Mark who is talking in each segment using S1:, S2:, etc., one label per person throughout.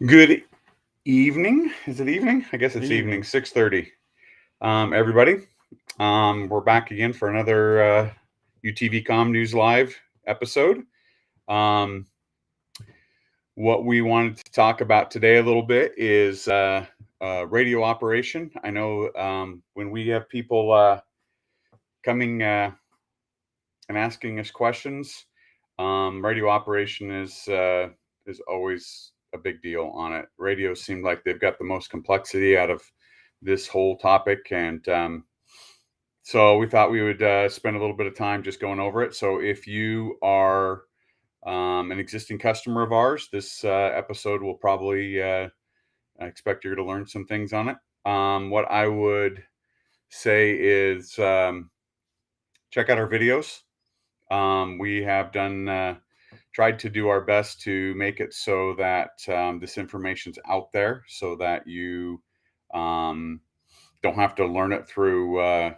S1: Good evening. Is it evening? I guess it's evening. 6:30. Everybody, we're back again for another UTVcom News Live episode. What we wanted to talk about today a little bit is radio operation. I know when we have people coming and asking us questions, radio operation is always a big deal on it. Radio seemed like they've got the most complexity out of this whole topic, and so we thought we would spend a little bit of time just going over it. So if you are an existing customer of ours, this episode will probably I expect you're going to learn some things on it. What I would say is check out our videos. We have done tried to do our best to make it so that this information's out there, so that you don't have to learn it through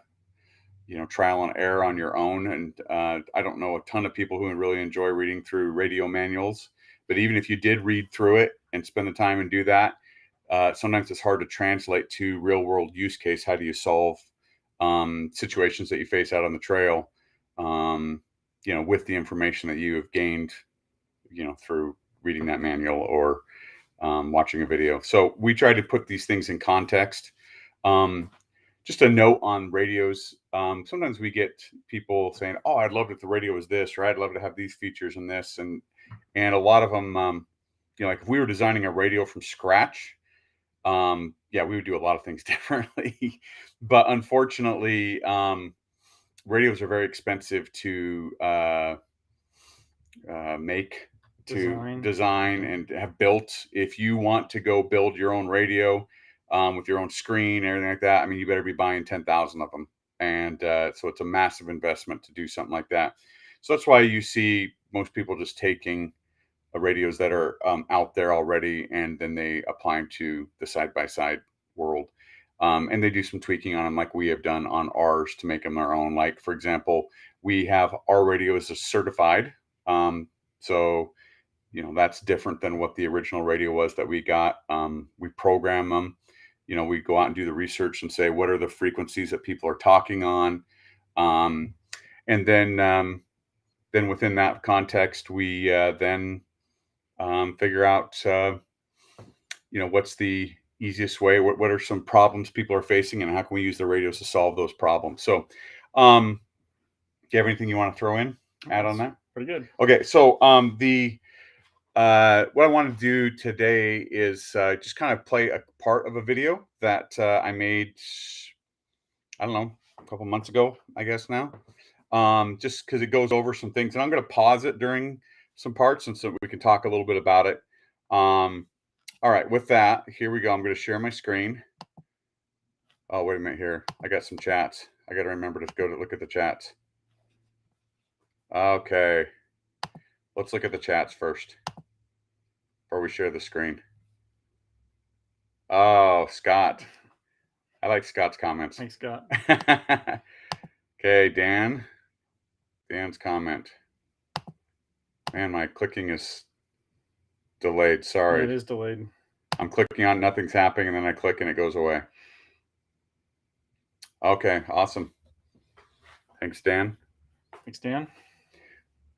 S1: trial and error on your own. And I don't know a ton of people who really enjoy reading through radio manuals, but even if you did read through it and spend the time and do that, sometimes it's hard to translate to real world use case. How do you solve situations that you face out on the trail, with the information that you have gained, through reading that manual or watching a video. So we try to put these things in context. Just a note on radios. Sometimes we get people saying, "Oh, I'd love it if the radio was this," or "I'd love to have these features and this," and a lot of them, like if we were designing a radio from scratch, we would do a lot of things differently. But unfortunately, radios are very expensive to make, to design and have built. If you want to go build your own radio with your own screen and everything like that, I mean, you better be buying 10,000 of them. And so it's a massive investment to do something like that. So that's why you see most people just taking radios that are out there already, and then they apply them to the side-by-side world. And they do some tweaking on them, like we have done on ours, to make them their own. Like, for example, we have our radios as certified. So, that's different than what the original radio was that we got. We program them. We go out and do the research and say, what are the frequencies that people are talking on? And then within that context, we then figure out, what's the easiest way, what are some problems people are facing, and how can we use the radios to solve those problems. So do you have anything you want to throw in, add on that?
S2: Pretty good.
S1: Okay, so what I want to do today is just kind of play a part of a video that I made, I don't know, a couple months ago, I guess now, just because it goes over some things, and I'm going to pause it during some parts, and so we can talk a little bit about it. All right, with that, here we go. I'm going to share my screen. Oh, wait a minute here. I got some chats. I got to remember to go to look at the chats. Okay. Let's look at the chats first before we share the screen. Oh, Scott. I like Scott's comments.
S2: Thanks, Scott.
S1: Okay, Dan's comment. Man, my clicking is delayed. Sorry.
S2: Yeah, it is delayed.
S1: I'm clicking on, nothing's happening, and then I click and it goes away. Okay, awesome. Thanks, Dan.
S2: Thanks, Dan.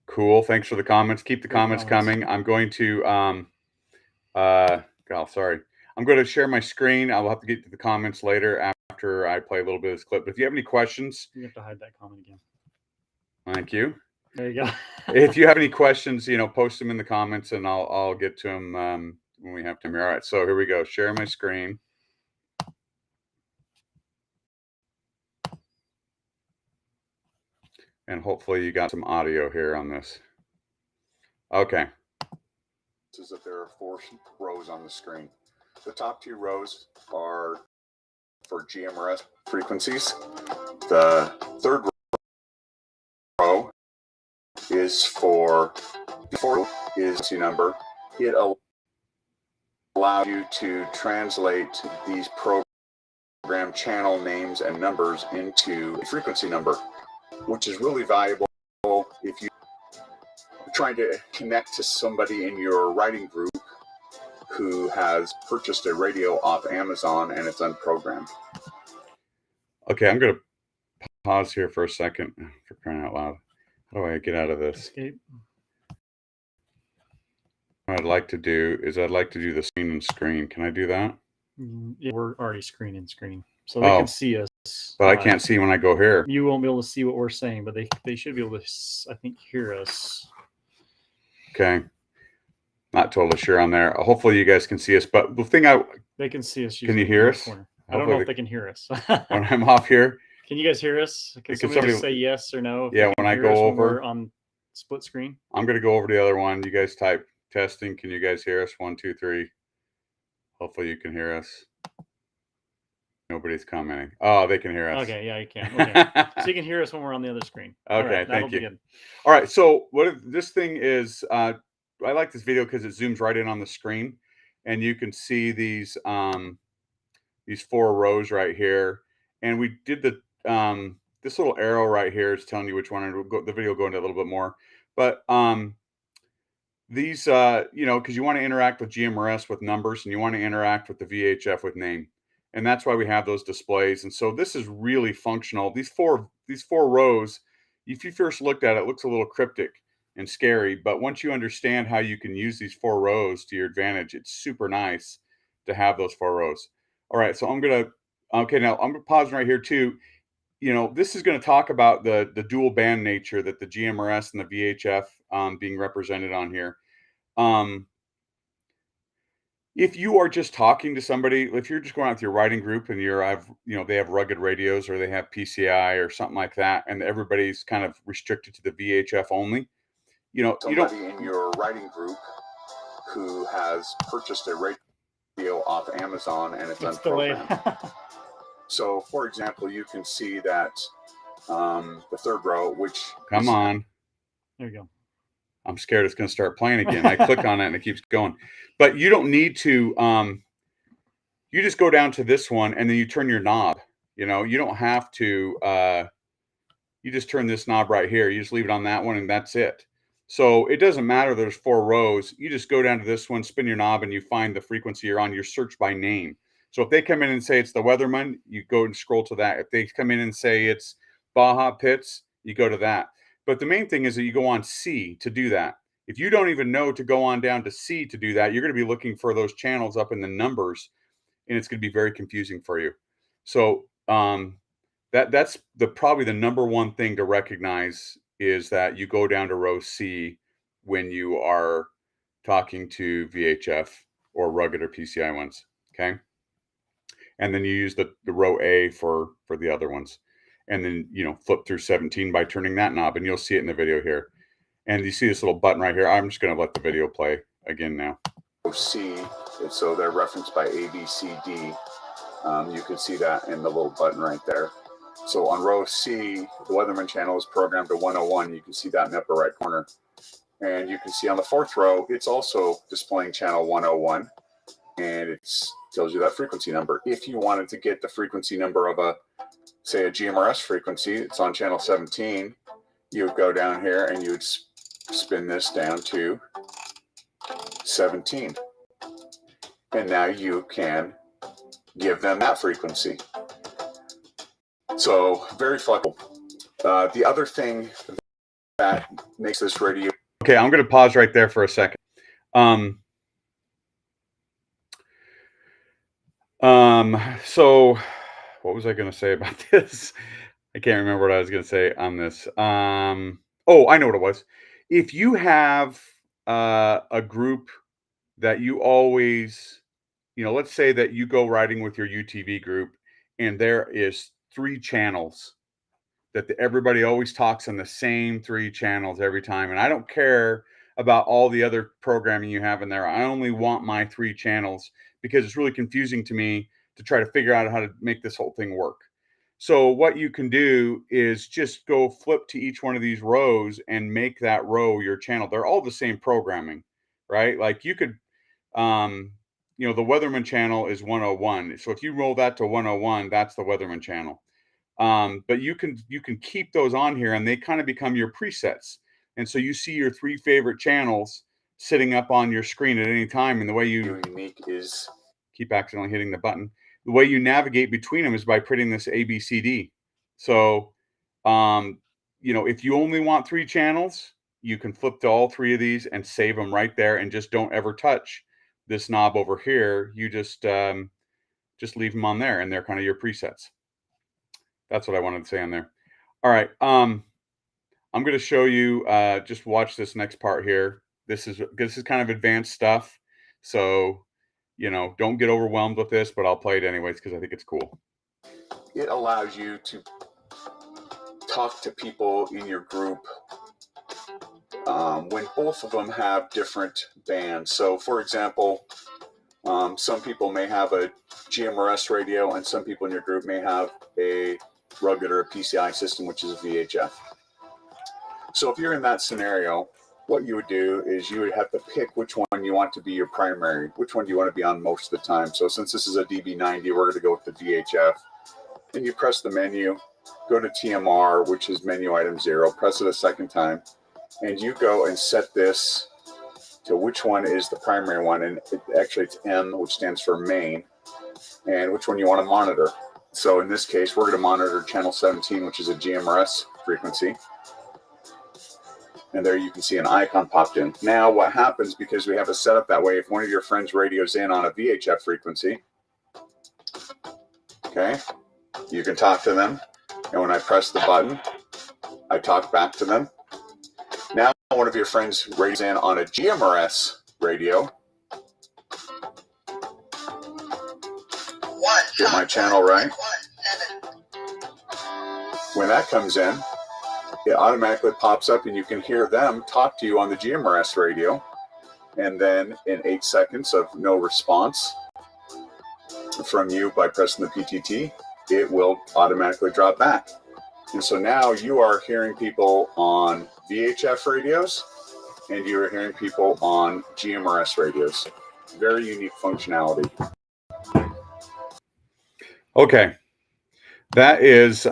S1: Cool. Thanks for the comments. Keep the comments coming. I'm going to sorry. I'm going to share my screen. I'll have to get to the comments later after I play a little bit of this clip. But if you have any questions,
S2: you have to hide that comment again.
S1: Thank you.
S2: There you go.
S1: If you have any questions, post them in the comments, and I'll get to them when we have time. All right. So here we go. Share my screen. And hopefully you got some audio here on this. Okay. This is that there are 4 rows on the screen. The top 2 rows are for GMRS frequencies. The third row is for is number. It allows you to translate these program channel names and numbers into a frequency number, which is really valuable if you're trying to connect to somebody in your writing group who has purchased a radio off Amazon and it's unprogrammed. Okay, I'm going to pause here for a second, for crying out loud. How do I get out of this?
S2: Escape.
S1: What I'd like to do is I'd like to do the screen and screen. Can I do that?
S2: Yeah, we're already screen. So they can see us.
S1: But I can't see when I go here.
S2: You won't be able to see what we're saying, but they should be able to, I think, hear us.
S1: Okay. Not totally sure on there. Hopefully you guys can see us. But the thing
S2: they can see us.
S1: Can you hear us?
S2: I don't know if they can hear us.
S1: When I'm off here.
S2: Can you guys hear us? Can somebody say yes or no?
S1: Yeah, when I go over
S2: on split screen.
S1: I'm going to go over to the other one. You guys type testing. Can you guys hear us? 1, 2, 3. Hopefully you can hear us. Nobody's commenting. Oh, they can hear us.
S2: Okay, yeah, you can. Okay. So you can hear us when we're on the other screen.
S1: Okay, thank you. All right, so this thing is, I like this video because it zooms right in on the screen, and you can see these 4 rows right here. And we did the this little arrow right here is telling you which one. And the video will go into a little bit more, but these you know, because you want to interact with GMRS with numbers, and you want to interact with the VHF with name. And that's why we have those displays. And so this is really functional. These four rows, if you first looked at it, it looks a little cryptic and scary. But once you understand how you can use these 4 rows to your advantage, it's super nice to have those 4 rows. All right, so now I'm going to pause right here too. You know, this is going to talk about the dual band nature that the GMRS and the VHF being represented on here. If you are just talking to somebody, if you're just going out with your writing group and they have rugged radios or they have PCI or something like that, and everybody's kind of restricted to the VHF only, you know, somebody in your writing group who has purchased a radio off Amazon and it's unprogrammed. So, for example, you can see that the 3rd row, which there you go. I'm scared it's going to start playing again. I click on it and it keeps going. But you don't need to, you just go down to this one and then you turn your knob. You know, you don't have to, you just turn this knob right here. You just leave it on that one and that's it. So it doesn't matter. There's 4 rows. You just go down to this one, spin your knob, and you find the frequency you're on. You search by name. So if they come in and say it's the Weatherman, you go and scroll to that. If they come in and say it's Baja Pits, you go to that. But the main thing is that you go on C to do that. If you don't even know to go on down to C to do that, you're going to be looking for those channels up in the numbers, and it's going to be very confusing for you. So that's probably the number one thing to recognize is that you go down to row C when you are talking to VHF or rugged or PCI ones. Okay. And then you use the row A for the other ones. And then, you know, flip through 17 by turning that knob, and you'll see it in the video here. And you see this little button right here. I'm just going to let the video play again now. C, and so they're referenced by A, B, C, D. You can see that in the little button right there. So on row C, the Weatherman channel is programmed to 101. You can see that in the upper right corner. And you can see on the 4th row, it's also displaying channel 101. And it tells you that frequency number. If you wanted to get the frequency number of say a GMRS frequency, it's on channel 17, you would go down here and you would spin this down to 17. And now you can give them that frequency. So very flexible. The other thing that makes this radio... Okay, I'm going to pause right there for a second. So what was I going to say about this? I can't remember what I was going to say on this. Oh, I know what it was. If you have a group that you always, you know, let's say that you go riding with your UTV group and there is 3 channels that everybody always talks on the same 3 channels every time. And I don't care about all the other programming you have in there. I only want my 3 channels because it's really confusing to me to try to figure out how to make this whole thing work. So what you can do is just go flip to each one of these rows and make that row your channel. They're all the same programming, right? Like you could, you know, the Weatherman channel is 101. So if you roll that to 101, that's the Weatherman channel. But you can keep those on here and they kind of become your presets. And so you see your 3 favorite channels sitting up on your screen at any time. And the way you unique is keep accidentally hitting the button. The way you navigate between them is by putting this ABCD. So, if you only want 3 channels, you can flip to all 3 of these and save them right there, and just don't ever touch this knob over here. You just leave them on there, and they're kind of your presets. That's what I wanted to say on there. All right. I'm going to show you, just watch this next part here. This is kind of advanced stuff. So, don't get overwhelmed with this, but I'll play it anyways because I think it's cool. It allows you to talk to people in your group when both of them have different bands. So, for example, some people may have a GMRS radio, and some people in your group may have a rugged or a PCI system, which is a VHF. So if you're in that scenario, what you would do is you would have to pick which one you want to be your primary, which one do you want to be on most of the time. So since this is a DB90, we're going to go with the VHF. And you press the menu, go to TMR, which is menu item 0, press it a second time, and you go and set this to which one is the primary one. And actually it's M, which stands for main, and which one you want to monitor. So in this case, we're going to monitor channel 17, which is a GMRS frequency. And there you can see an icon popped in. Now what happens, because we have it set up that way, if one of your friends radios in on a VHF frequency, okay, you can talk to them. And when I press the button, I talk back to them. Now one of your friends radios in on a GMRS radio. Get my channel right. When that comes in, it automatically pops up and you can hear them talk to you on the GMRS radio. And then in 8 seconds of no response from you by pressing the PTT, it will automatically drop back. And so now you are hearing people on VHF radios and you are hearing people on GMRS radios. Very unique functionality. Okay. That is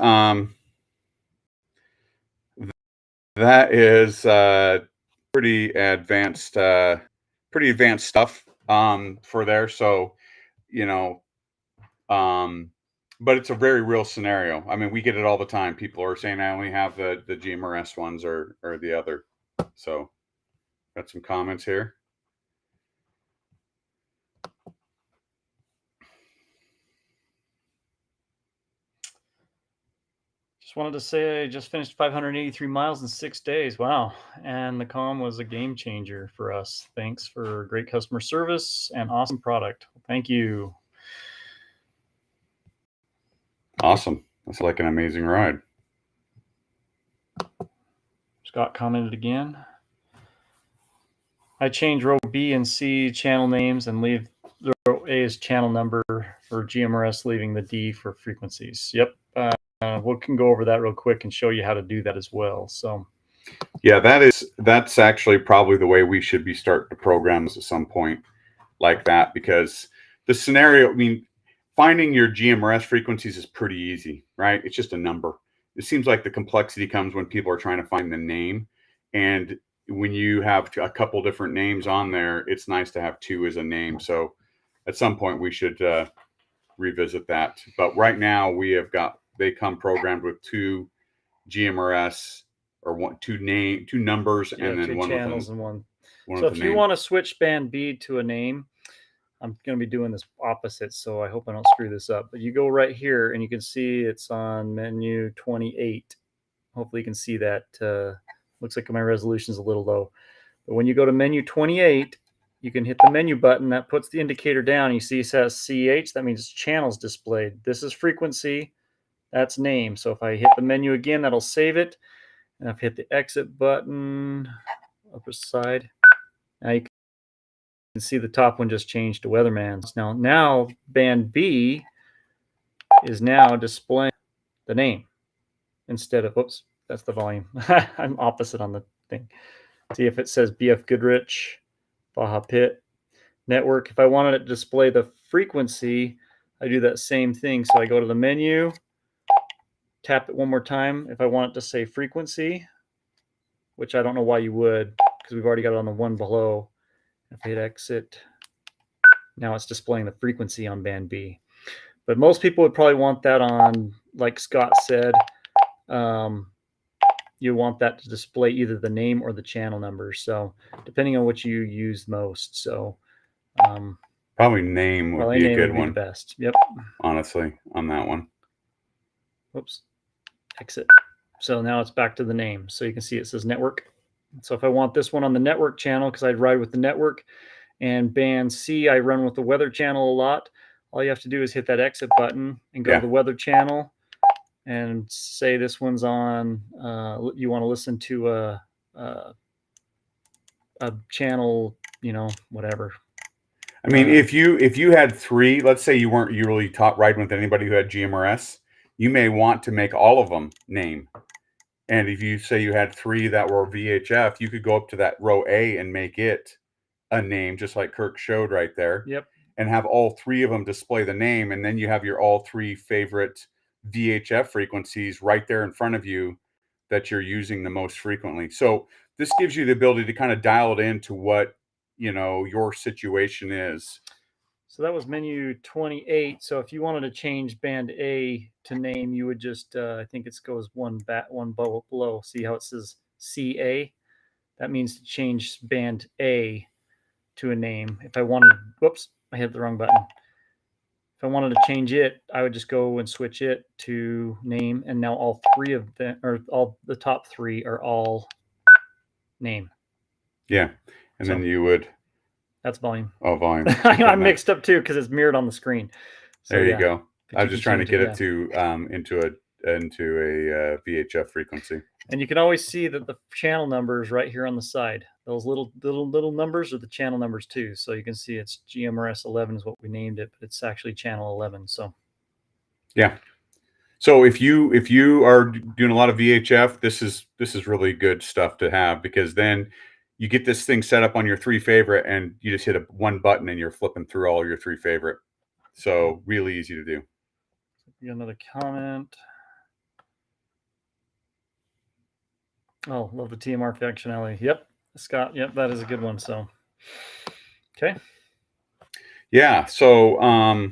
S1: pretty advanced stuff for there. So, but it's a very real scenario. I mean, we get it all the time. People are saying, I only have the GMRS ones or the other. So got some comments here.
S2: Wanted to say I just finished 583 miles in 6 days. Wow. And the comm was a game changer for us. Thanks for great customer service and awesome product. Thank you.
S1: Awesome. That's like an amazing ride.
S2: Scott commented again. I change row B and C channel names and leave the row A as channel number for GMRS, leaving the D for frequencies. Yep. We can go over that real quick and show you how to do that as well. So,
S1: yeah, that's actually probably the way we should be starting to programs at some point like that, because the scenario, I mean, finding your GMRS frequencies is pretty easy, right? It's just a number. It seems like the complexity comes when people are trying to find the name. And when you have a couple different names on there, it's nice to have 2 as a name. So at some point we should revisit that. But right now they come programmed with 2 GMRS or 2 numbers, yeah, and then
S2: 2
S1: one
S2: channels and one. So if you want to switch band B to a name, I'm going to be doing this opposite, so I hope I don't screw this up. But you go right here, and you can see it's on menu 28. Hopefully you can see that. Looks like my resolution is a little low. But when you go to menu 28, you can hit the menu button. That puts the indicator down. You see it says CH. That means channels displayed. This is frequency. That's name. So if I hit the menu again, that'll save it. And I've hit the exit button, upper side. Now you can see the top one just changed to Weatherman's. Now band B is now displaying the name instead of, whoops, that's the volume. I'm opposite on the thing. See if it says BF Goodrich, Baja Pit, Network. If I wanted it to display the frequency, I do that same thing. So I go to the menu, tap it one more time. If I want it to say frequency, which I don't know why you would, because we've already got it on the one below. If I hit exit, now it's displaying the frequency on band B. But most people would probably want that on, like Scott said, you want that to display either the name or the channel number. So depending on what you use most. So
S1: probably name would be a good one.
S2: The best. Yep.
S1: Honestly, on that one.
S2: Whoops. Exit. So now it's back to the name. So you can see it says network. So if I want this one on the network channel, because I'd ride with the network, and band C, I run with the weather channel a lot. All you have to do is hit that exit button and go to the weather channel and say this one's on, you want to listen to a channel, whatever.
S1: I mean, if you had 3, let's say you weren't really riding with anybody who had GMRS, you may want to make all of them name. And if you say you had 3 that were VHF, you could go up to that row A and make it a name, just like Kirk showed right there.
S2: Yep.
S1: And have all 3 of them display the name, and then you have your all 3 favorite VHF frequencies right there in front of you that you're using the most frequently. So this gives you the ability to kind of dial it into what your situation is.
S2: So that was menu 28. So if you wanted to change band A to name, you would just I think it goes one below. See how it says CA? That means to change band A to a name. If I wanted, whoops, I hit the wrong button. If I wanted to change it, I would just go and switch it to name, and now all 3 of them, or all the top 3, are all name.
S1: Yeah, and then you would.
S2: That's volume.
S1: Oh, volume.
S2: I'm mixed up too because it's mirrored on the screen.
S1: So, there you go. I was just trying to get it to into a VHF frequency.
S2: And you can always see that the channel number is right here on the side. Those little numbers are the channel numbers too. So you can see it's GMRS 11 is what we named it, but it's actually channel 11. So
S1: yeah. So if you are doing a lot of VHF, this is really good stuff to have, because then you get this thing set up on your 3 favorite, and you just hit one button and you're flipping through all your 3 favorite. So really easy to do.
S2: Another comment. Oh, love the TMR functionality. Yep, Scott. Yep, that is a good one. So, okay.
S1: Yeah. So, oh,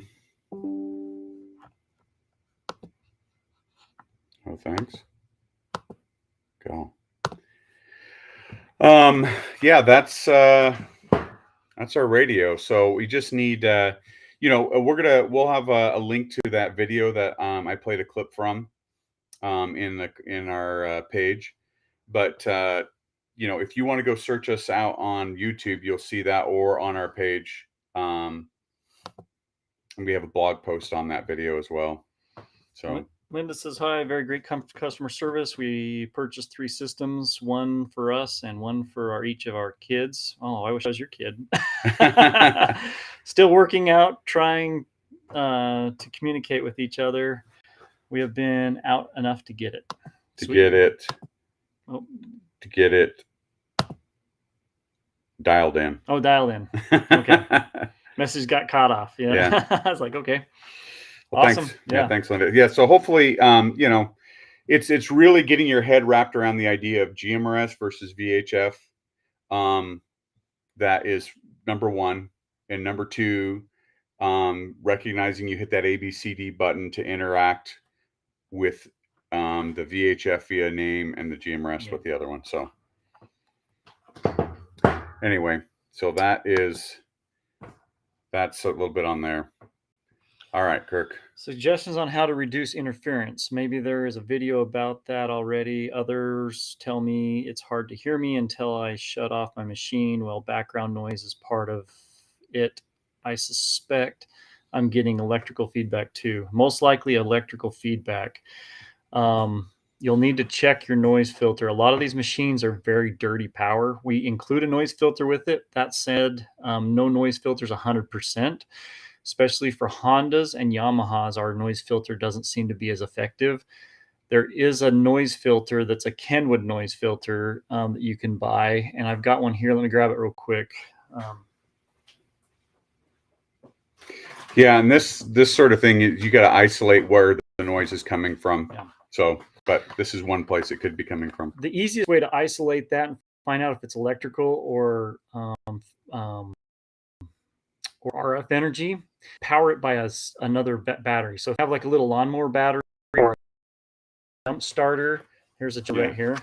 S1: thanks. Go. Yeah, that's our radio. So we just need, we'll have a link to that video that I played a clip from in our page. But if you want to go search us out on YouTube, you'll see that, or on our page. And we have a blog post on that video as well. So
S2: Linda says, hi, very great customer service. We purchased 3 systems, one for us and one for each of our kids. Oh, I wish I was your kid. Still working out, trying to communicate with each other. We have been out enough to get it.
S1: To get it dialed in.
S2: Oh, dialed in. Okay. Message got cut off. Yeah. I was like, okay.
S1: Well, awesome. Thanks. Yeah, thanks, Linda. Yeah, so hopefully, it's really getting your head wrapped around the idea of GMRS versus VHF. That is number 1, and number 2, recognizing you hit that ABCD button to interact with the VHF via name, and the GMRS with the other one. So anyway, so that's a little bit on there. All right, Kirk.
S2: Suggestions on how to reduce interference. Maybe there is a video about that already. Others tell me it's hard to hear me until I shut off my machine. Well, background noise is part of it. I suspect I'm getting electrical feedback too. Most likely electrical feedback. You'll need to check your noise filter. A lot of these machines are very dirty power. We include a noise filter with it. That said, no noise filter is 100%. Especially for Hondas and Yamahas, our noise filter doesn't seem to be as effective. There is a noise filter that's a Kenwood noise filter that you can buy, and I've got one here. Let me grab it real quick.
S1: Yeah, and this sort of thing, you got to isolate where the noise is coming from. Yeah. So, but this is one place it could be coming from.
S2: The easiest way to isolate that find out if it's electrical or RF energy, power it by another battery. So if you have like a little lawnmower battery or a jump starter, here's a right here.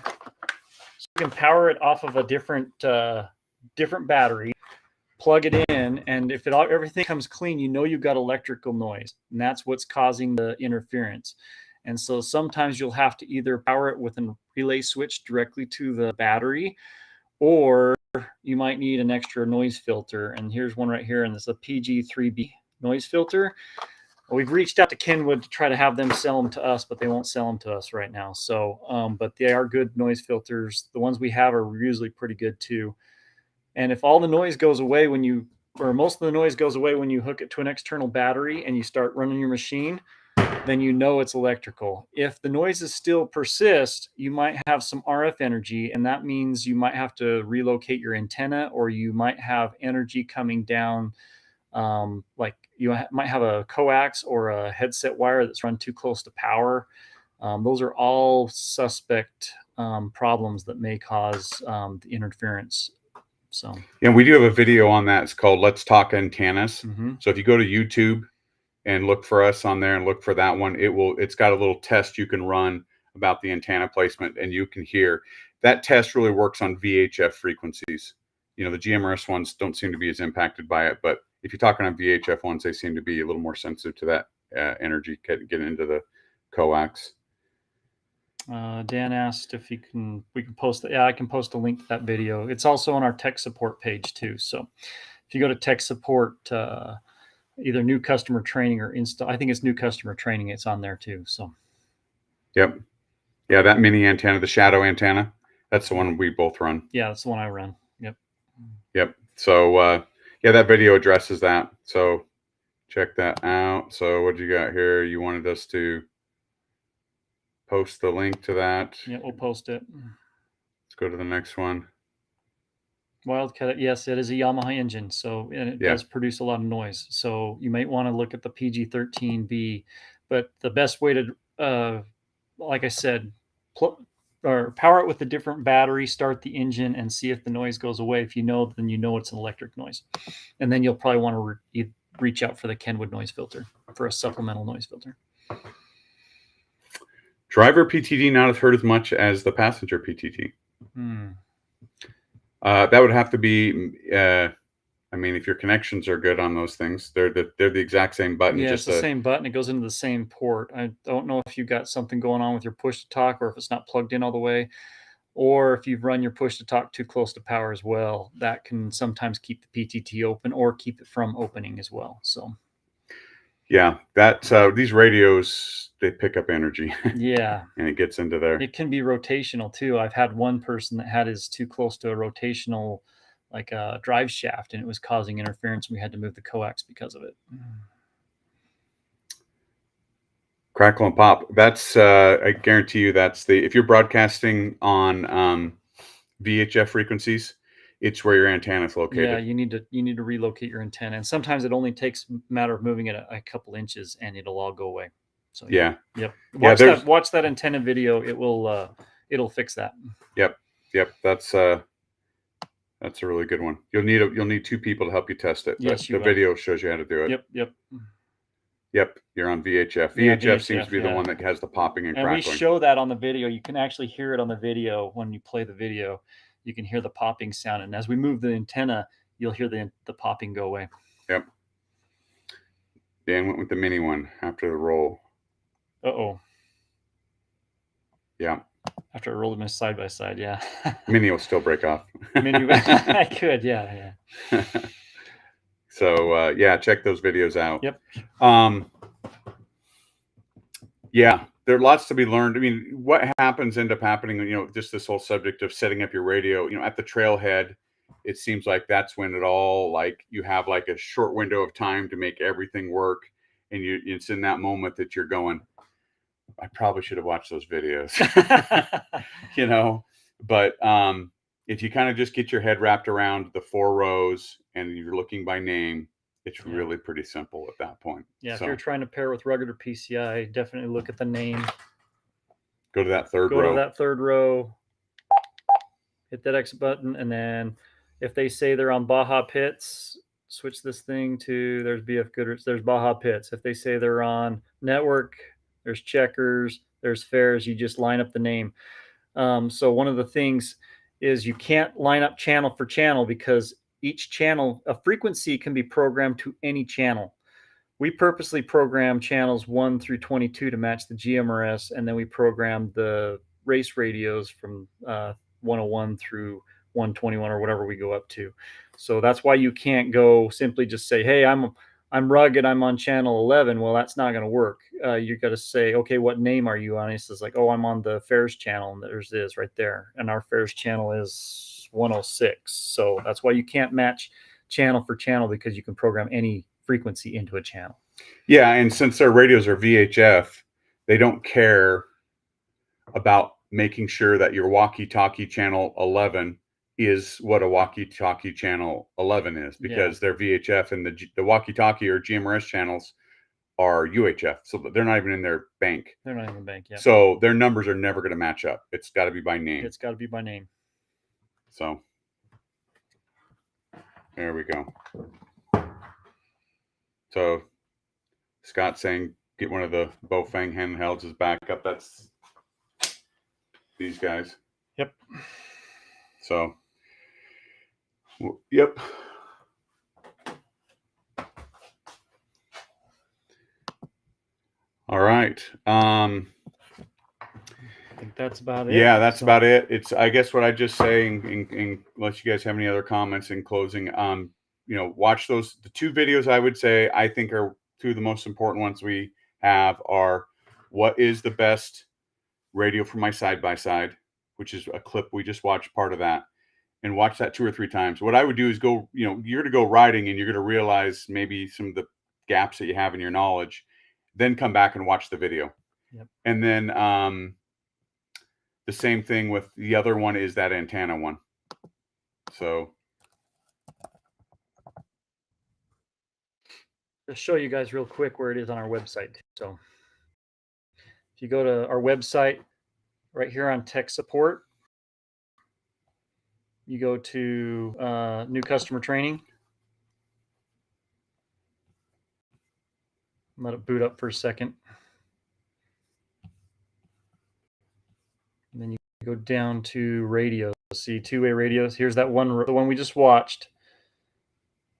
S2: So you can power it off of a different battery, plug it in, and if everything comes clean, you know you've got electrical noise, and that's what's causing the interference. And so sometimes you'll have to either power it with a relay switch directly to the battery, or you might need an extra noise filter. And here's one right here, and this is a PG3B noise filter. We've reached out to Kenwood to try to have them sell them to us, but they won't sell them to us right now. So, but they are good noise filters. The ones we have are usually pretty good too. And if all the noise goes away or most of the noise goes away when you hook it to an external battery and you start running your machine, then you know it's electrical. If the noises still persist, you might have some RF energy, and that means you might have to relocate your antenna, or you might have energy coming down, like you might have a coax or a headset wire that's run too close to power. Those are all suspect problems that may cause the interference. So,
S1: and we do have a video on that. It's called Let's Talk Antennas. So if you go to YouTube and look for us on there and look for that one, it's got a little test you can run about the antenna placement, and you can hear that test really works on VHF frequencies. The GMRS ones don't seem to be as impacted by it, but if you're talking on VHF ones, they seem to be a little more sensitive to that energy getting into the coax.
S2: Dan asked if we can post it. Yeah, I can post a link to that video. It's also on our tech support page too. So if you go to tech support, either new customer training or install, I think it's new customer training, it's on there too. So
S1: yep. Yeah, that mini antenna, the shadow antenna, that's the one we both run.
S2: Yeah, that's the one I run.
S1: Yep. So yeah, that video addresses that. So check that out. So what do you got here? You wanted us to post the link to that.
S2: Yeah, we'll post it.
S1: Let's go to the next one.
S2: Wildcat, yes, it is a Yamaha engine, so and it does produce a lot of noise. So you might want to look at the PG13B, but the best way to, like I said, or power it with a different battery, start the engine, and see if the noise goes away. If you know, then you know it's an electric noise, and then you'll probably want to reach out for the Kenwood noise filter for a supplemental noise filter.
S1: Driver PTD not as heard as much as the passenger PTD. That would have to be, I mean, if your connections are good on those things, they're the exact same button.
S2: Yeah, it's the same button. It goes into the same port. I don't know if you've got something going on with your push to talk, or if it's not plugged in all the way, or if you've run your push to talk too close to power as well. That can sometimes keep the PTT open or keep it from opening as well. So
S1: yeah, these radios, they pick up energy.
S2: Yeah.
S1: And it gets into there.
S2: It can be rotational too. I've had one person that had his too close to a rotational, like a drive shaft, and it was causing interference. We had to move the coax because of it.
S1: Crackle and pop. That's I guarantee you if you're broadcasting on VHF frequencies, it's where your antenna is located.
S2: Yeah, you need to relocate your antenna, and sometimes it only takes a matter of moving it a couple inches, and it'll all go away. So
S1: yeah.
S2: Yep. Watch that antenna video. It'll fix that.
S1: Yep. That's a really good one. You'll need two people to help you test it.
S2: Yes,
S1: the video shows you how to do it. Yep. You're on VHF. VHF seems to be the one that has the popping and crackling.
S2: And we show that on the video. You can actually hear it on the video when you play the video. You can hear the popping sound, and as we move the antenna, you'll hear the popping go away.
S1: Yep. Dan went with the mini one after the roll.
S2: Uh-oh.
S1: Yeah.
S2: After I rolled them side by side, yeah.
S1: Mini will still break off.
S2: Mini, I could, yeah.
S1: So yeah, check those videos out.
S2: Yep.
S1: Yeah, there are lots to be learned. I mean, what ends up happening, just this whole subject of setting up your radio, at the trailhead, it seems like that's when it all, like, you have like a short window of time to make everything work. And it's in that moment that you're going, I probably should have watched those videos, but if you kind of just get your head wrapped around the 4 rows and you're looking by name, it's really pretty simple at that point.
S2: Yeah, so if you're trying to pair with rugged or PCI, definitely look at the name.
S1: Go to that third row.
S2: Go to that third row. hit that exit button, and then if they say they're on Baja Pits, switch this thing to, there's BF Goodrich, there's Baja Pits. If they say they're on network, there's Checkers, there's Fares, you just line up the name. So one of the things is you can't line up channel for channel, because each channel, a frequency can be programmed to any channel. We purposely program channels 1 through 22 to match the GMRS, and then we program the race radios from 101 through 121 or whatever we go up to. So that's why you can't go simply just say, hey, I'm rugged, I'm on channel 11. Well, that's not going to work. You got to say, okay, what name are you on? He says like, oh, I'm on the Fares channel, and there's this right there. And our Fares channel is 106. So that's why you can't match channel for channel, because you can program any frequency into a channel.
S1: Yeah, and since their radios are VHF, they don't care about making sure that your walkie-talkie channel 11 is what a walkie-talkie channel 11 is, because they're VHF, and the walkie-talkie or GMRS channels are UHF, so they're not even in their bank.
S2: They're not in the bank, yeah.
S1: So their numbers are never going to match up. It's got to be by name.
S2: It's got to be by name.
S1: So there we go. So Scott saying get one of the Bofang handhelds as backup. That's these guys.
S2: Yep.
S1: So, yep. All right.
S2: I think that's about it.
S1: Yeah, that's about it. It's, I guess, what I just say, unless you guys have any other comments in closing, watch those. The two videos I would say I think are two of the most important ones we have are what is the best radio for my side-by-side, which is a clip we just watched part of that, and watch that 2 or 3 times. What I would do is go, you're going to go riding and you're going to realize maybe some of the gaps that you have in your knowledge, then come back and watch the video.
S2: Yep.
S1: And then the same thing with the other one is that antenna one. So
S2: just show you guys real quick where it is on our website. So if you go to our website right here on tech support, you go to new customer training. Let it boot up for a second. And then you go down to radios. See two-way radios. Here's that one, the one we just watched,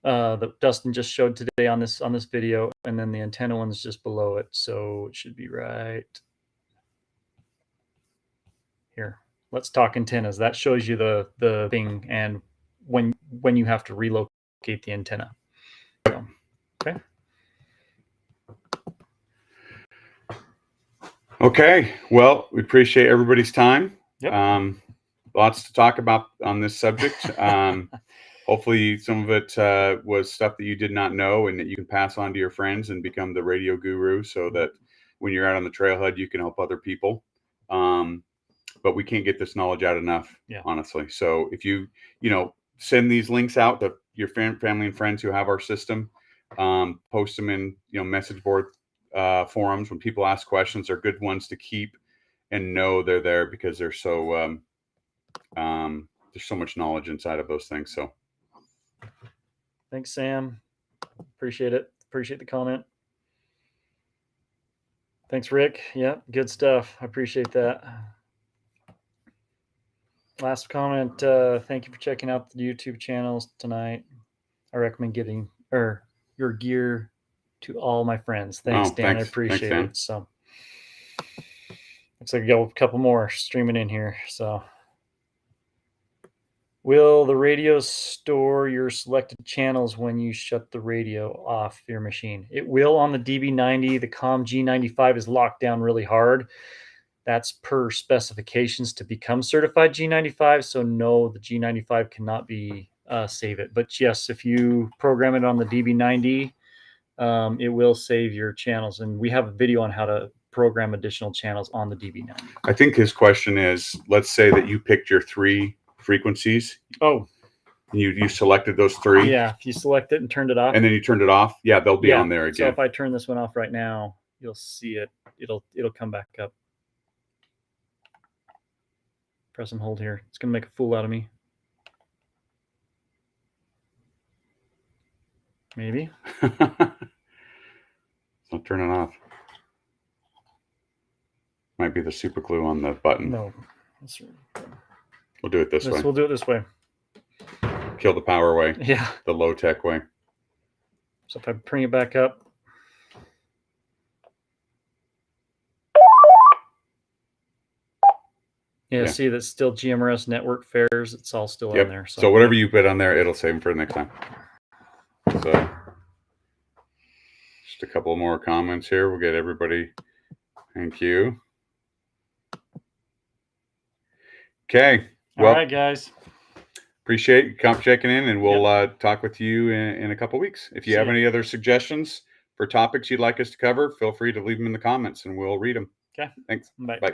S2: that Dustin just showed today on this video, and then the antenna one's just below it. So it should be right here. Let's talk antennas. That shows you the thing and when you have to relocate the antenna. So, okay.
S1: Okay. Well, we appreciate everybody's time.
S2: Yep.
S1: Lots to talk about on this subject. Hopefully some of it was stuff that you did not know and that you can pass on to your friends and become the radio guru, so that when you're out on the trailhead, you can help other people. But we can't get this knowledge out enough, honestly. So if you send these links out to your family and friends who have our system, post them in, message board forums. When people ask questions, they're good ones to keep and know they're there, because they're so, there's so much knowledge inside of those things. So
S2: thanks, Sam. Appreciate it. Appreciate the comment. Thanks, Rick. Yeah, good stuff. I appreciate that. Last comment. Thank you for checking out the YouTube channels tonight. I recommend getting your gear to all my friends. Thanks, Dan. Thanks. I appreciate it. So looks like I got a couple more streaming in here. So, will the radio store your selected channels when you shut the radio off your machine? It will on the DB90. The COM G95 is locked down really hard. That's per specifications to become certified G95. So no, the G95 cannot be save it. But yes, if you program it on the DB90, it will save your channels. And we have a video on how to program additional channels on the DB90.
S1: I think his question is, let's say that you picked your 3 frequencies.
S2: Oh.
S1: You selected those 3.
S2: Yeah, if you select it and turned it off.
S1: And then you turned it off. Yeah, they'll be on there again.
S2: So if I turn this one off right now, you'll see it. It'll come back up. Press and hold here. It's going to make a fool out of me. Maybe.
S1: It's not turning off. Might be the super glue on the button.
S2: No.
S1: We'll do it this way.
S2: We'll do it this way.
S1: Kill the power way.
S2: Yeah.
S1: The low tech way.
S2: So if I bring it back up. Yeah, see, that's still GMRS network fares. It's all still on there.
S1: So whatever you put on there, it'll save them for the next time. So just a couple more comments here. We'll get everybody. Thank you. Okay.
S2: Well, all right, guys.
S1: Appreciate you checking in, and we'll talk with you in a couple of weeks. If you have any other suggestions for topics you'd like us to cover, feel free to leave them in the comments, and we'll read them.
S2: Okay.
S1: Thanks.
S2: Bye.
S1: Bye.